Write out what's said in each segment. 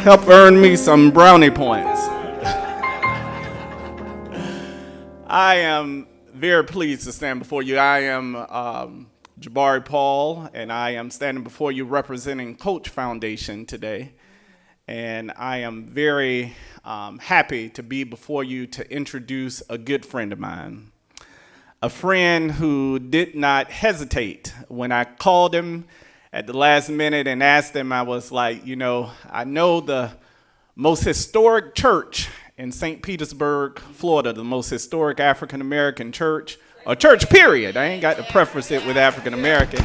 help earn me some brownie points. I am very pleased to stand before you. I am Jabari Paul, and I am standing before you representing Coach Foundation today. And I am very happy to be before you to introduce a good friend of mine. A friend who did not hesitate. When I called him at the last minute and asked him, I was like, you know, I know the most historic church in St. Petersburg, Florida, the most historic African-American church, or church period. I ain't got to preface it with African-American.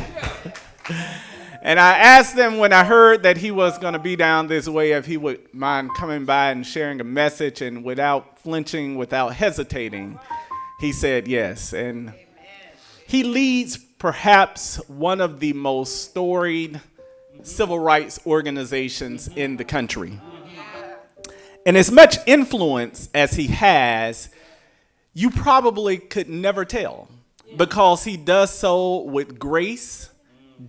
And I asked him when I heard that he was going to be down this way if he would mind coming by and sharing a message, and without flinching, without hesitating, he said yes. And he leads perhaps one of the most storied civil rights organizations in the country. And as much influence as he has, you probably could never tell, because he does so with grace,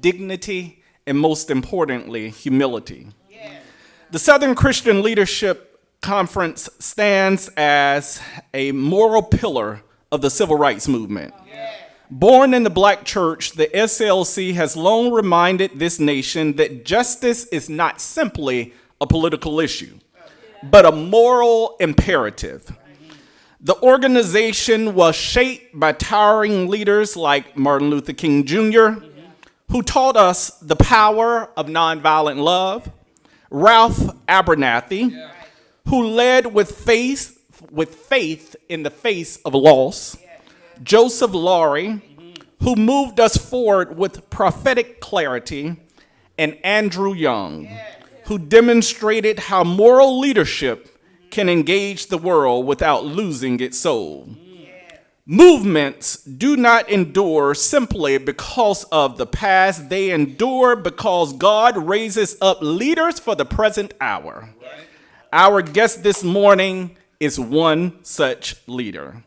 dignity, and most importantly, humility. The Southern Christian Leadership Conference stands as a moral pillar of the civil rights movement. Born in the black church, the SCLC has long reminded this nation that justice is not simply a political issue, but a moral imperative. The organization was shaped by towering leaders like Martin Luther King Jr., who taught us the power of nonviolent love, Ralph Abernathy, who led with faith in the face of loss, Joseph Laurie, who moved us forward with prophetic clarity, and Andrew Young, who demonstrated how moral leadership can engage the world without losing its soul. Movements do not endure simply because of the past. They endure because God raises up leaders for the present hour. Our guest this morning is one such leader.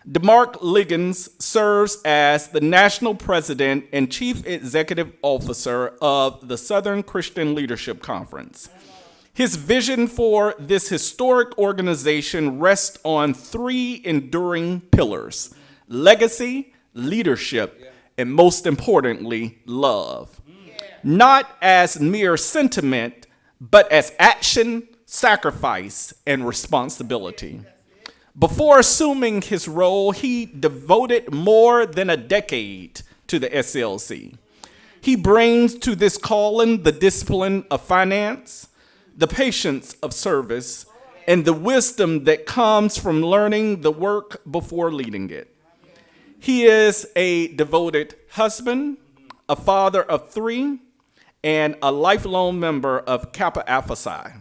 DeMark Liggins serves as the National President and Chief Executive Officer of the Southern Christian Leadership Conference. His vision for this historic organization rests on three enduring pillars: legacy, leadership, and most importantly, love. Not as mere sentiment, but as action, sacrifice, and responsibility. Before assuming his role, he devoted more than a decade to the SCLC. He brings to this calling the discipline of finance, the patience of service, and the wisdom that comes from learning the work before leading it. He is a devoted husband, a father of three, and a lifelong member of Kappa Alpha Psi,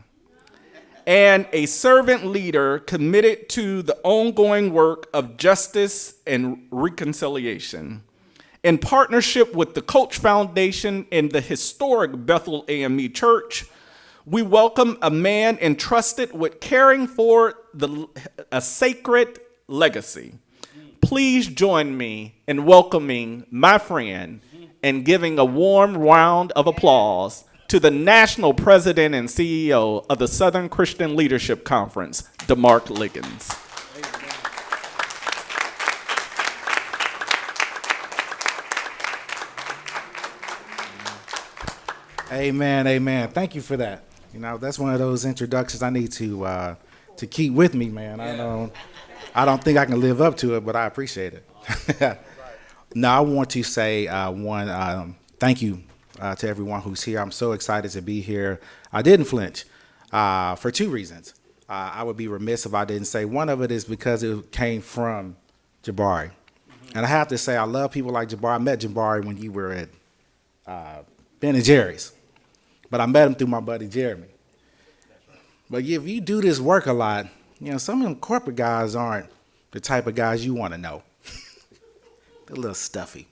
and a servant leader committed to the ongoing work of justice and reconciliation. In partnership with the Coach Foundation and the Historic Bethel AME Church, we welcome a man entrusted with caring for a sacred legacy. Please join me in welcoming my friend and giving a warm round of applause to the National President and CEO of the Southern Christian Leadership Conference, DeMark Liggins. Amen, amen. Thank you for that. You know, that's one of those introductions I need to keep with me, man. I don't think I can live up to it, but I appreciate it. Now, I want to say thank you to everyone who's here. I'm so excited to be here. I didn't flinch for two reasons. I would be remiss if I didn't say one of it is because it came from Jabari. And I have to say, I love people like Jabari. I met Jabari when you were at Ben and Jerry's, but I met him through my buddy Jeremy. But if you do this work a lot, you know, some of them corporate guys aren't the type of guys you want to know. They're a little stuffy.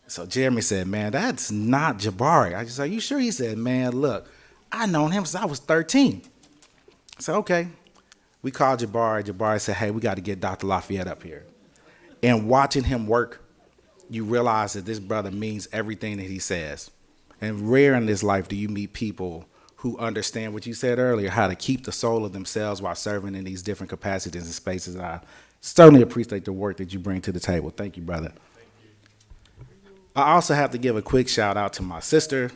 So Jeremy said, man, that's not Jabari. I just said, are you sure? He said, man, look, I known him since I was 13. I said, okay. We called Jabari. Jabari said, hey, we got to get Dr. Lafayette up here. And watching him work, you realize that this brother means everything that he says. And rare in this life do you meet people who who understand what you said earlier, how to keep the soul of themselves while serving in these different capacities and spaces. And I certainly appreciate the work that you bring to the table. Thank you, brother. I also have to give a quick shout out to my sister,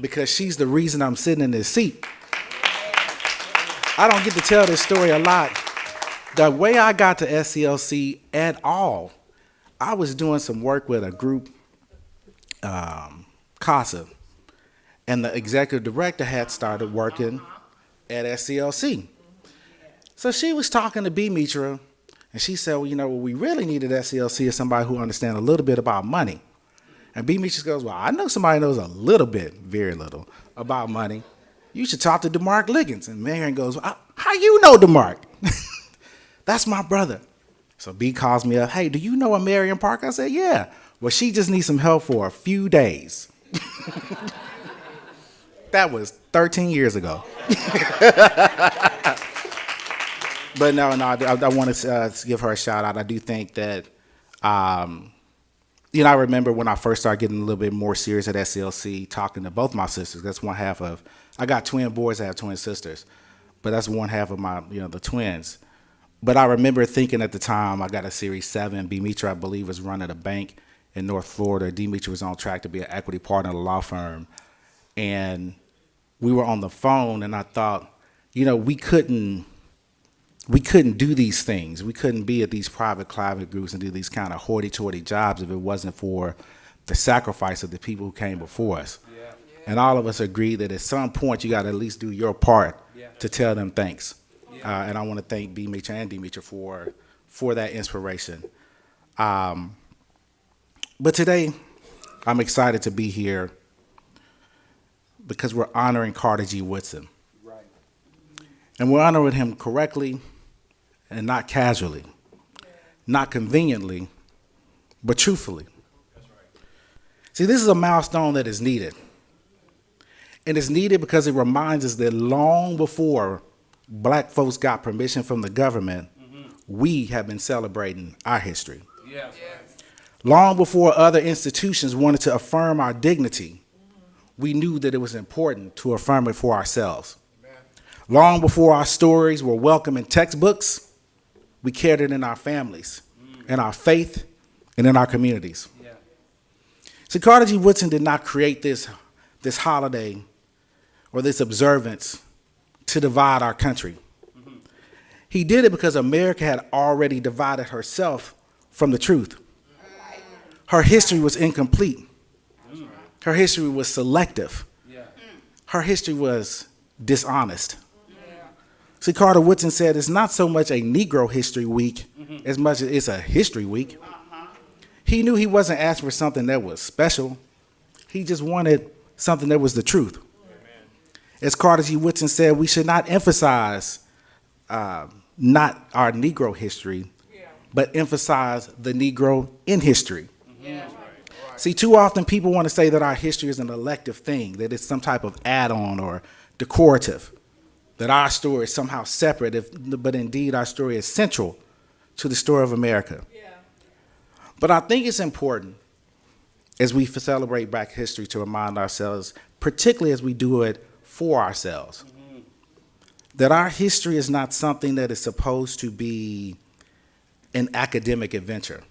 because she's the reason I'm sitting in this seat. I don't get to tell this story a lot. The way I got to SCLC at all, I was doing some work with a group, CASA, and the executive director had started working at SCLC. So she was talking to B. Mitra, and she said, well, you know, what we really need at SCLC is somebody who understands a little bit about money. And B. Mitra goes, well, I know somebody knows a little bit, very little, about money. You should talk to DeMark Liggins. And Marion goes, well, how you know DeMark? That's my brother. So B calls me up, hey, do you know a Marion Park? I said, yeah. Well, she just needs some help for a few days. That was 13 years ago. But no, I want to give her a shout out. I do think that, you know, I remember when I first started getting a little bit more serious at SCLC, talking to both my sisters. That's one half of, I got twin boys, I have twin sisters, but that's one half of my, you know, the twins. But I remember thinking at the time, I got a Series 7. B. Mitra, I believe, was running a bank in North Florida. D. Mitra was on track to be an equity partner at a law firm. And we were on the phone, and I thought, you know, we couldn't do these things. We couldn't be at these private groups and do these kind of hoity-toity jobs if it wasn't for the sacrifice of the people who came before us. Yeah. And all of us agreed that at some point you got to at least do your part to tell them thanks. Yeah. And I want to thank B. Mitra and D. Mitra for that inspiration. But today, I'm excited to be here because we're honoring Carter G. Woodson. Right. And we're honoring him correctly and not casually, not conveniently, but truthfully. That's right. See, this is a milestone that is needed. And it's needed because it reminds us that long before black folks got permission from the government, we have been celebrating our history. Yeah. Long before other institutions wanted to affirm our dignity, we knew that it was important to affirm it for ourselves. Long before our stories were welcome in textbooks, we carried it in our families, in our faith, and in our communities. Yeah. See, Carter G. Woodson did not create this holiday or this observance to divide our country. Mm-hmm. He did it because America had already divided herself from the truth. Her history was incomplete. Her history was selective. Yeah. Her history was dishonest. See, Carter Woodson said it's not so much a Negro History Week as much as it's a History Week. He knew he wasn't asking for something that was special. He just wanted something that was the truth. Amen. As Carter G. Woodson said, we should not emphasize not our Negro history, but emphasize the Negro in history. Yeah. See, too often people want to say that our history is an elective thing, that it's some type of add-on or decorative, that our story is somehow separate, but indeed our story is central to the story of America. Yeah. But I think it's important as we celebrate Black history to remind ourselves, particularly as we do it for ourselves, that our history is not something that is supposed to be an academic adventure.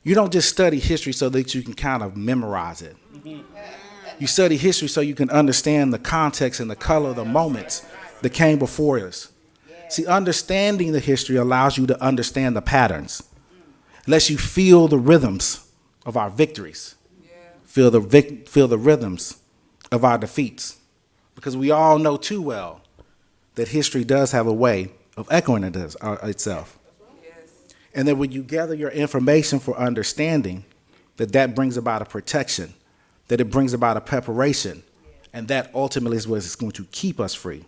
You don't just study history so that you can kind of memorize it. You study history so you can understand the context and the color of the moments that came before us. See, understanding the history allows you to understand the patterns. It lets you feel the rhythms of our victories, feel the rhythms of our defeats. Because we all know too well that history does have a way of echoing itself. And that when you gather your information for understanding, that brings about a protection, that it brings about a preparation, and that ultimately is what is going to keep us free.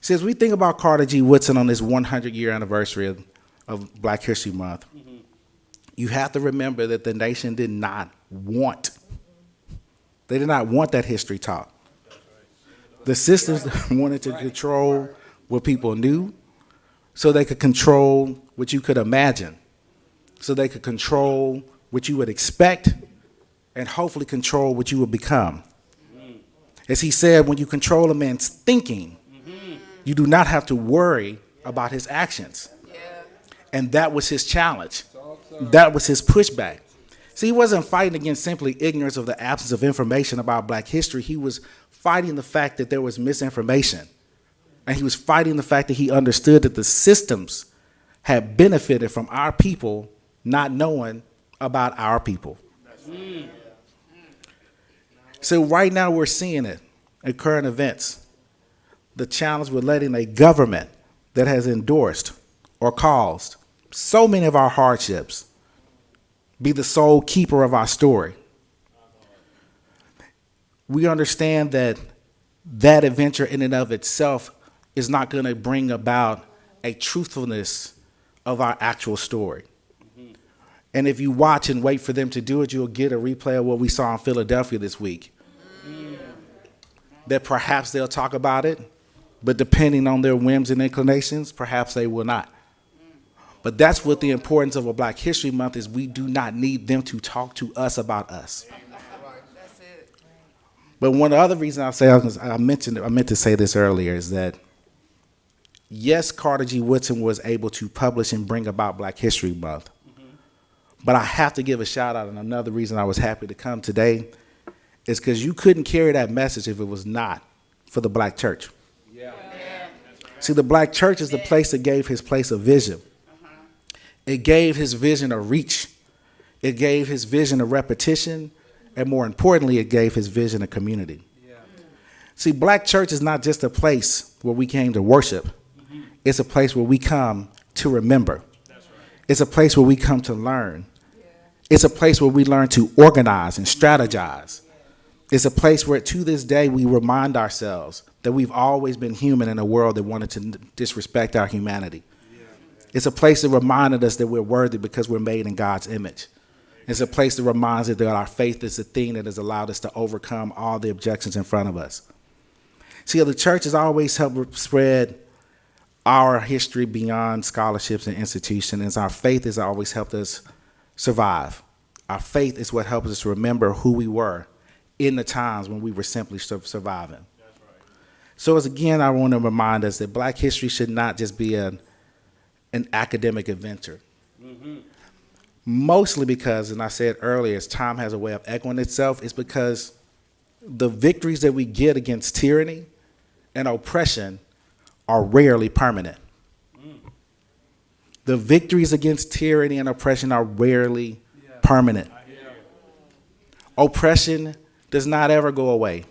See, as we think about Carter G. Woodson on this 100-year anniversary of Black History Month, you have to remember that the nation did not want that history taught. The systems wanted to control what people knew, so they could control what you could imagine, so they could control what you would expect, and hopefully control what you will become. As he said, when you control a man's thinking, you do not have to worry about his actions. And that was his challenge. That was his pushback. See, he wasn't fighting against simply ignorance of the absence of information about black history. He was fighting the fact that there was misinformation. And he was fighting the fact that he understood that the systems had benefited from our people not knowing about our people. So right now we're seeing it in current events. The challenge with letting a government that has endorsed or caused so many of our hardships be the sole keeper of our story. We understand that that adventure in and of itself is not going to bring about a truthfulness of our actual story. And if you watch and wait for them to do it, you'll get a replay of what we saw in Philadelphia this week. That perhaps they'll talk about it, but depending on their whims and inclinations, perhaps they will not. But that's what the importance of a Black History Month is. We do not need them to talk to us about us. That's it. But one of the other reasons I meant to say this earlier is that yes, Carter G. Woodson was able to publish and bring about Black History Month. But I have to give a shout out, and another reason I was happy to come today is because you couldn't carry that message if it was not for the Black church. Yeah. See, the Black church is the place that gave his place a vision. It gave his vision a reach. It gave his vision a repetition. And more importantly, it gave his vision a community. Yeah. See, Black church is not just a place where we came to worship. It's a place where we come to remember. That's right. It's a place where we come to learn. Yeah. It's a place where we learn to organize and strategize. It's a place where to this day we remind ourselves that we've always been human in a world that wanted to disrespect our humanity. It's a place that reminded us that we're worthy because we're made in God's image. It's a place that reminds us that our faith is the thing that has allowed us to overcome all the objections in front of us. See, the church has always helped spread our history beyond scholarships and institutions. Our faith has always helped us survive. Our faith is what helps us remember who we were in the times when we were simply surviving. That's right. So as again, I want to remind us that Black history should not just be an academic adventure. Mostly because, and I said earlier, as time has a way of echoing itself, it's because the victories that we get against tyranny and oppression are rarely permanent. The victories against tyranny and oppression are rarely permanent. Oppression does not ever go away.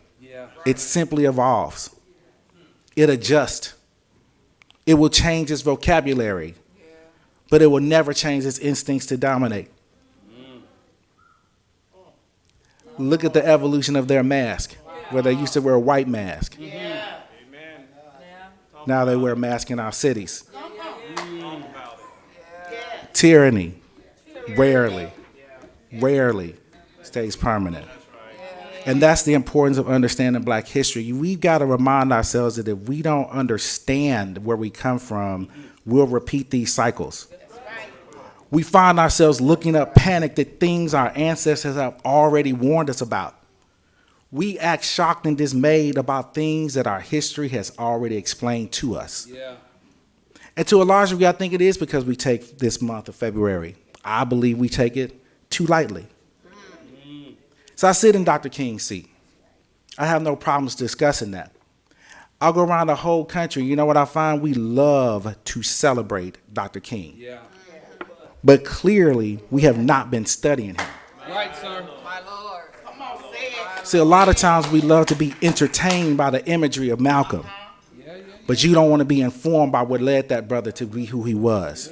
It simply evolves. It adjusts. It will change its vocabulary, but it will never change its instincts to dominate. Look at the evolution of their mask, where they used to wear a white mask. Now they wear a mask in our cities. Tyranny rarely stays permanent. And that's the importance of understanding Black history. We've got to remind ourselves that if we don't understand where we come from, we'll repeat these cycles. We find ourselves looking up panicked at things our ancestors have already warned us about. We act shocked and dismayed about things that our history has already explained to us. Yeah. And to a large degree, I think it is because we take this month of February. I believe we take it too lightly. So I sit in Dr. King's seat. I have no problems discussing that. I'll go around the whole country. You know what I find? We love to celebrate Dr. King. Yeah. But clearly, we have not been studying him. Right, sir. My Lord. Come on, say it. See, a lot of times we love to be entertained by the imagery of Malcolm. But you don't want to be informed by what led that brother to be who he was.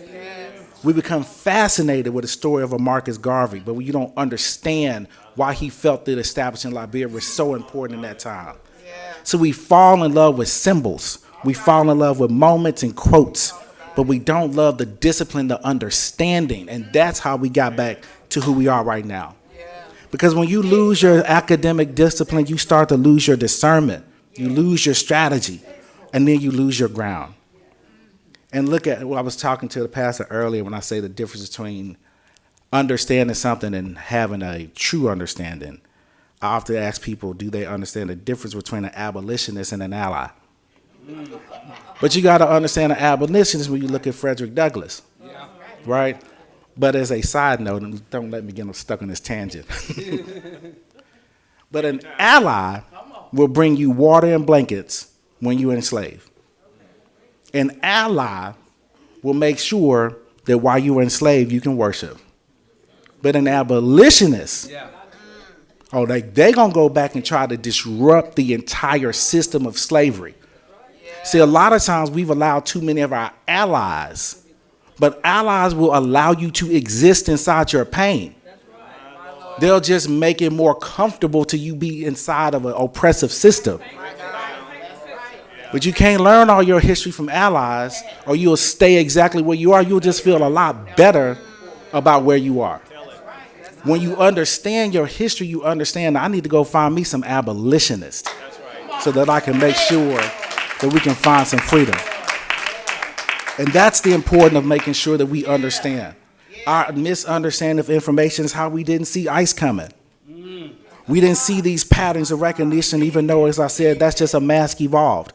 We become fascinated with the story of a Marcus Garvey, but you don't understand why he felt that establishing Liberia was so important in that time. So we fall in love with symbols. We fall in love with moments and quotes, but we don't love the discipline, the understanding. And that's how we got back to who we are right now. Because when you lose your academic discipline, you start to lose your discernment. You lose your strategy, and then you lose your ground. And look at, well, I was talking to the pastor earlier when I say the difference between understanding something and having a true understanding, I often ask people, do they understand the difference between an abolitionist and an ally? But you got to understand an abolitionist when you look at Frederick Douglass, right? But as a side note, and don't let me get stuck on this tangent, but an ally will bring you water and blankets when you're enslaved. An ally will make sure that while you were enslaved, you can worship. But an abolitionist, they going to go back and try to disrupt the entire system of slavery. See, a lot of times we've allowed too many of our allies, but allies will allow you to exist inside your pain. They'll just make it more comfortable to you be inside of an oppressive system. But you can't learn all your history from allies, or you'll stay exactly where you are. You'll just feel a lot better about where you are. When you understand your history, you understand I need to go find me some abolitionists so that I can make sure that we can find some freedom. And that's the importance of making sure that we understand. Our misunderstanding of information is how we didn't see ICE coming. We didn't see these patterns of recognition, even though, as I said, that's just a mask evolved.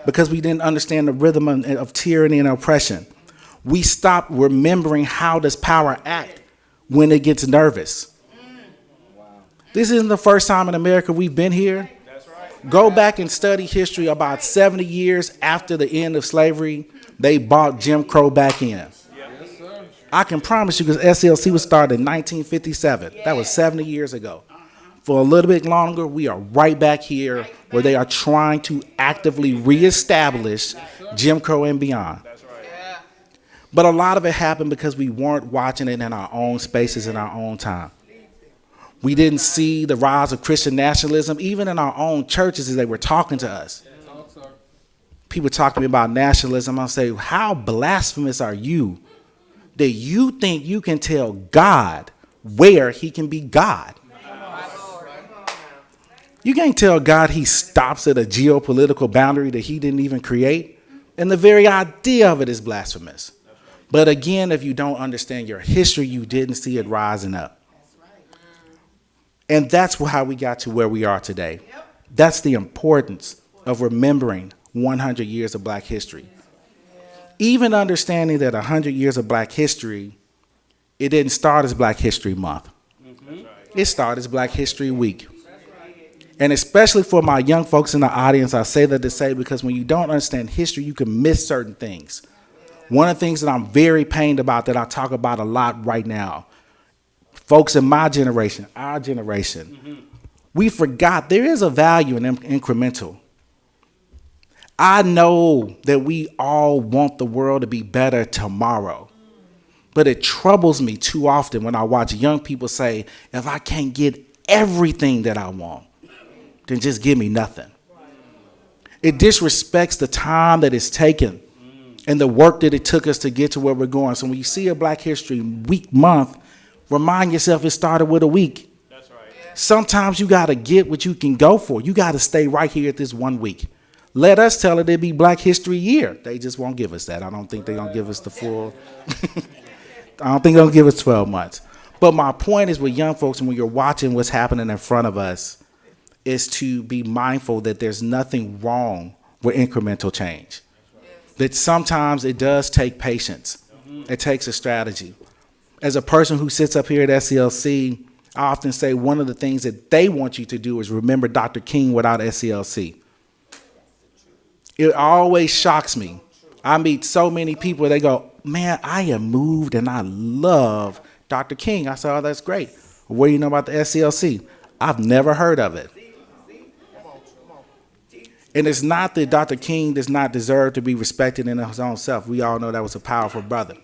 Because we didn't understand the rhythm of tyranny and oppression. We stopped remembering how does power act when it gets nervous. This isn't the first time in America we've been here. Go back and study history. About 70 years after the end of slavery, they brought Jim Crow back in. I can promise you, because SCLC was started in 1957. That was 70 years ago. For a little bit longer, we are right back here where they are trying to actively reestablish Jim Crow and beyond. But a lot of it happened because we weren't watching it in our own spaces in our own time. We didn't see the rise of Christian nationalism, even in our own churches as they were talking to us. People talk to me about nationalism. I'll say, how blasphemous are you that you think you can tell God where he can be God? You can't tell God he stops at a geopolitical boundary that he didn't even create. And the very idea of it is blasphemous. But again, if you don't understand your history, you didn't see it rising up. And that's how we got to where we are today. That's the importance of remembering 100 years of Black history. Even understanding that 100 years of Black history, it didn't start as Black History Month. It started as Black History Week. And especially for my young folks in the audience, I say that to say because when you don't understand history, you can miss certain things. One of the things that I'm very pained about that I talk about a lot right now, folks in my generation, our generation, we forgot there is a value in incremental. I know that we all want the world to be better tomorrow, but it troubles me too often when I watch young people say, if I can't get everything that I want, then just give me nothing. It disrespects the time that it's taken and the work that it took us to get to where we're going. So when you see a Black History Week month, remind yourself it started with a week. That's right. Sometimes you got to get what you can go for. You got to stay right here at this 1 week. Let us tell it it'd be Black History Year. They just won't give us that. I don't think they're going to give us the full. I don't think they'll give us 12 months. But my point is with young folks and when you're watching what's happening in front of us is to be mindful that there's nothing wrong with incremental change. That sometimes it does take patience. It takes a strategy. As a person who sits up here at SCLC, I often say one of the things that they want you to do is remember Dr. King without SCLC. It always shocks me. I meet so many people, they go, man, I am moved and I love Dr. King. I said, oh, that's great. What do you know about the SCLC? I've never heard of it. And it's not that Dr. King does not deserve to be respected in his own self. We all know that was a powerful brother.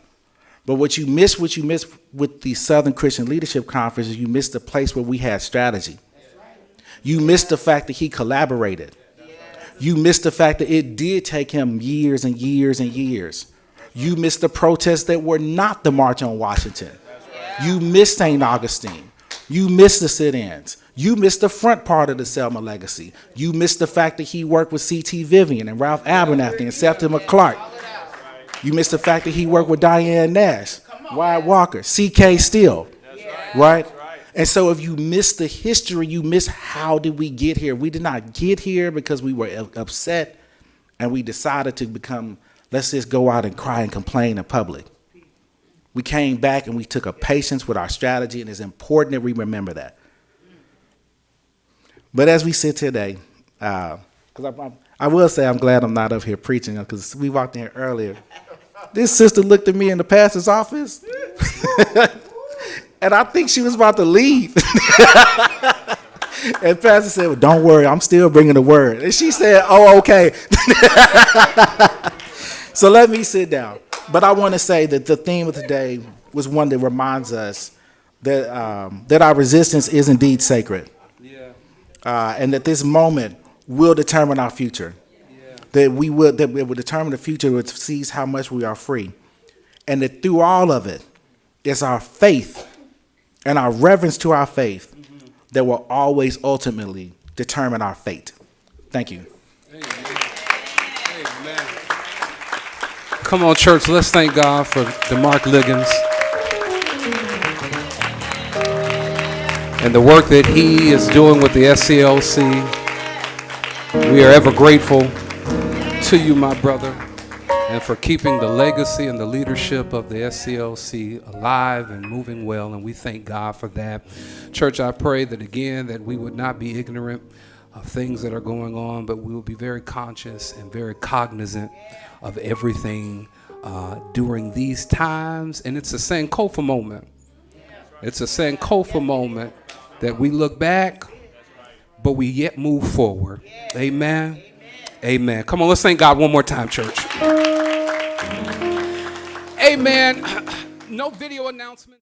But what you miss with the Southern Christian Leadership Conference is you miss the place where we had strategy. You miss the fact that he collaborated. You miss the fact that it did take him years and years and years. You miss the protests that were not the March on Washington. You miss St. Augustine. You miss the sit-ins. You missed the front part of the Selma legacy. You missed the fact that he worked with C.T. Vivian and Ralph Abernathy and Septima Clark. You missed the fact that he worked with Diane Nash. Wyatt Walker, C.K. Steele, right? And so if you miss the history, you miss how did we get here. We did not get here because we were upset and we decided to become, let's just go out and cry and complain in public. We came back and we took a patience with our strategy, and it's important that we remember that. But as we sit today, because I will say I'm glad I'm not up here preaching, because we walked in here earlier. This sister looked at me in the pastor's office, and I think she was about to leave. And pastor said, well, don't worry, I'm still bringing the word. And she said, oh, okay. So let me sit down. But I want to say that the theme of today was one that reminds us that our resistance is indeed sacred. Yeah. And that this moment will determine our future. Yeah. That it will determine the future, which sees how much we are free. And that through all of it, it's our faith and our reverence to our faith that will always ultimately determine our fate. Thank you. Amen. Amen. Come on, church, let's thank God for DeMark Liggins and the work that he is doing with the SCLC. We are ever grateful to you, my brother, and for keeping the legacy and the leadership of the SCLC alive and moving well, and we thank God for that. Church, I pray that again that we would not be ignorant of things that are going on, but we will be very conscious and very cognizant of everything during these times. And it's a Sankofa moment. It's a Sankofa moment that we look back, but we yet move forward. Amen. Amen. Come on, let's thank God one more time, church. Amen. No video announcement.